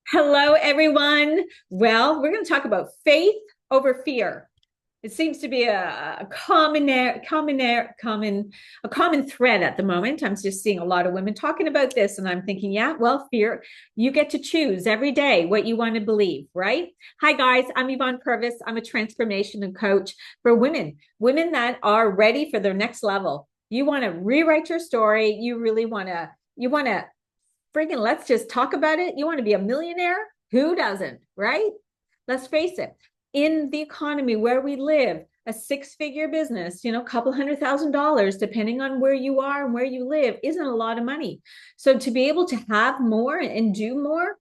Hello, everyone. Well, we're going to talk about faith over fear. It seems to be a common thread at the moment. I'm just seeing a lot of women talking about this, and I'm thinking, yeah, well, fear. You get to choose every day what you want to believe, right? Hi, guys. I'm Yvonne Purvis. I'm a transformation coach for women that are ready for their next level. You want to rewrite your story. You want to friggin' let's just talk about it. You want to be a millionaire? Who doesn't, right? Let's face it. In the economy where we live, a six-figure business, a couple $100,000, depending on where you are and where you live, isn't a lot of money. So to be able to have more and do more,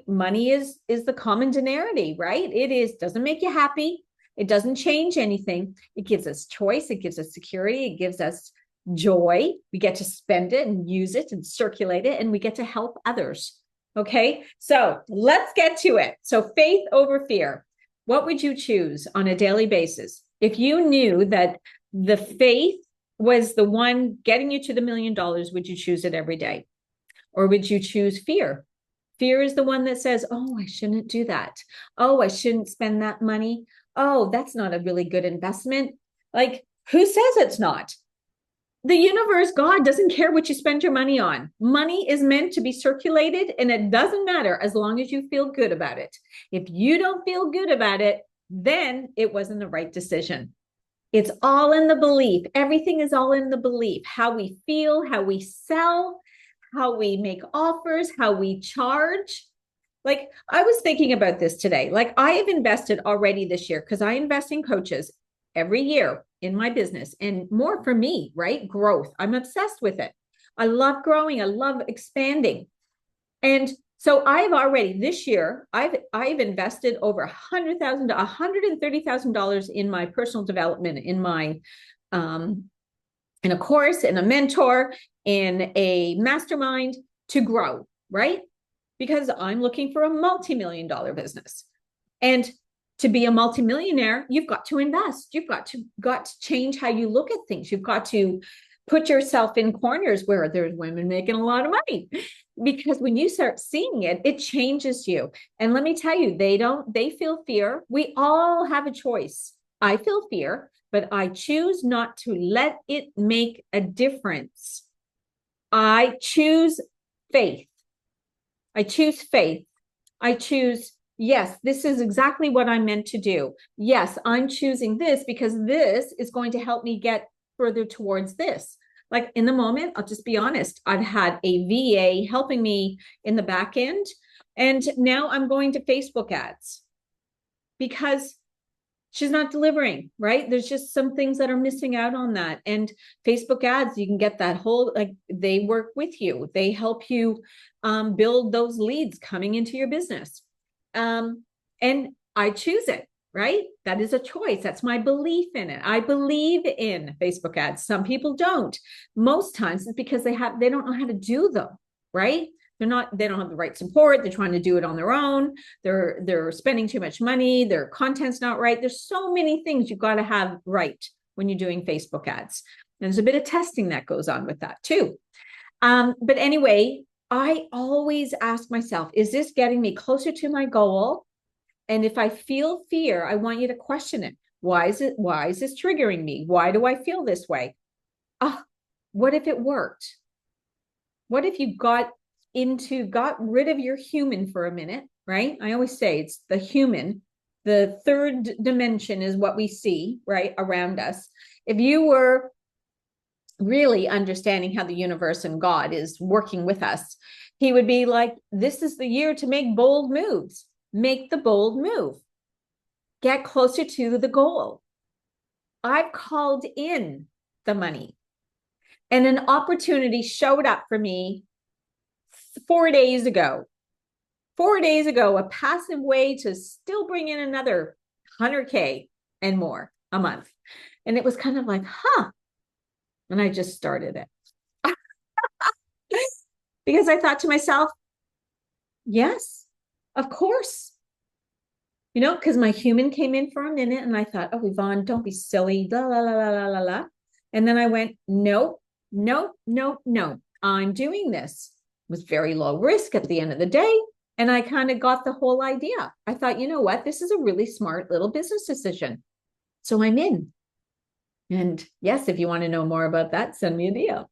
money is the common denarity, right? It is doesn't make you happy. It doesn't change anything. It gives us choice. It gives us security. It gives us joy. We get to spend it and use it and circulate it, and we get to help others. Okay, so let's get to it. So, faith over fear. What would you choose on a daily basis if you knew that the faith was the one getting you to the $1,000,000? Would you choose it every day, or would you choose fear? Fear is the one that says, oh, I shouldn't do that. Oh, I shouldn't spend that money. Oh, that's not a really good investment. Like, who says it's not? The universe, God doesn't care what you spend your money on. Money is meant to be circulated, and it doesn't matter as long as you feel good about it. If you don't feel good about it, then it wasn't the right decision. It's all in the belief. Everything is all in the belief. How we feel, how we sell, how we make offers, how we charge. Like, I was thinking about this today. Like, I have invested already this year because I invest in coaches every year in my business, and more for me, right? Growth. I'm obsessed with it. I love growing. I love expanding. And so I've already this year, I've invested over $130,000 in my personal development, um, in a course, in a mentor, in a mastermind to grow, right? Because I'm looking for a multi-million-dollar business. And to be a multimillionaire, you've got to invest. You've got to change how you look at things. You've got to put yourself in corners where there's women making a lot of money. Because when you start seeing it, it changes you. And let me tell you, they feel fear. We all have a choice. I feel fear, but I choose not to let it make a difference. I choose faith. I choose faith. I choose, yes, this is exactly what I'm meant to do. Yes, I'm choosing this because this is going to help me get further towards this. Like in the moment, I'll just be honest, I've had a VA helping me in the back end, and now I'm going to Facebook ads because she's not delivering, right? There's just some things that are missing out on that. And Facebook ads, you can get that whole, like they work with you. They help you build those leads coming into your business. And I choose it, right? That is a choice. That's my belief in it. I believe in Facebook ads. Some people don't. Most times it's because they don't know how to do them, right? They don't have the right support. They're trying to do it on their own. They're spending too much money. Their content's not right. There's so many things you've got to have right when you're doing Facebook ads. And there's a bit of testing that goes on with that too. But anyway, I always ask myself, is this getting me closer to my goal? And if I feel fear, I want you to question it. Why is this triggering me? Why do I feel this way? Oh, what if it worked? What if you got rid of your human for a minute, right? I always say it's the human. The third dimension is what we see, right, around us. If you were really understanding how the universe and God is working with us, he would be like, this is the year to make bold moves. Make the bold move. Get closer to the goal. I've called in the money, and an opportunity showed up for me 4 days ago. 4 days ago, a passive way to still bring in another 100K and more a month. And it was kind of like, huh. And I just started it because I thought to myself, yes, of course. Because my human came in for a minute and I thought, oh, Yvonne, don't be silly, la, la, la, la, la, la, la. And then I went, no, no, no, no, I'm doing this. It was very low risk at the end of the day. And I kind of got the whole idea. I thought, you know what? This is a really smart little business decision. So I'm in. And yes, if you want to know more about that, send me a DM.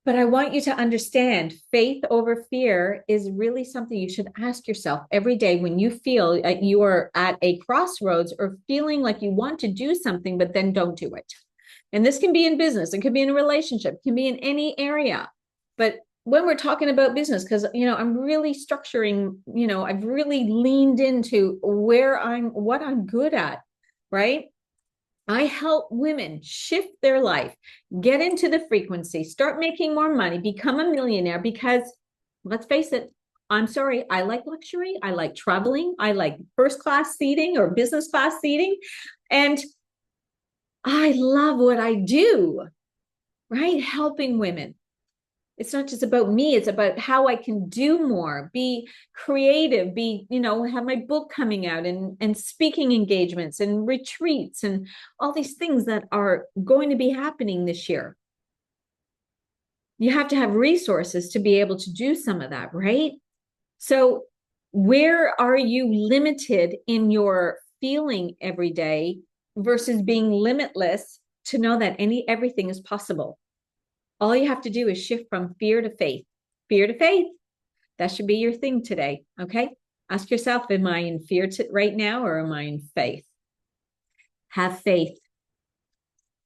But I want you to understand faith over fear is really something you should ask yourself every day when you feel you are at a crossroads or feeling like you want to do something, but then don't do it. And this can be in business, it could be in a relationship, it can be in any area. But when we're talking about business, because, I'm really structuring, I've really leaned into what I'm good at, right? I help women shift their life, get into the frequency, start making more money, become a millionaire because let's face it, I'm sorry, I like luxury. I like traveling. I like first class seating or business class seating. And I love what I do, right? Helping women. It's not just about me, it's about how I can do more, be creative, have my book coming out and speaking engagements and retreats and all these things that are going to be happening this year. You have to have resources to be able to do some of that, right? So where are you limited in your feeling every day versus being limitless to know that everything is possible? All you have to do is shift from fear to faith. Fear to faith. That should be your thing today. Okay. Ask yourself, am I in fear right now or am I in faith? Have faith.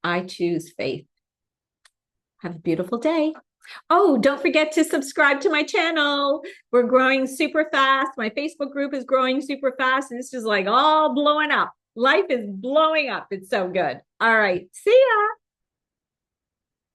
I choose faith. Have a beautiful day. Oh, don't forget to subscribe to my channel. We're growing super fast. My Facebook group is growing super fast. And it's just like all blowing up. Life is blowing up. It's so good. All right. See ya.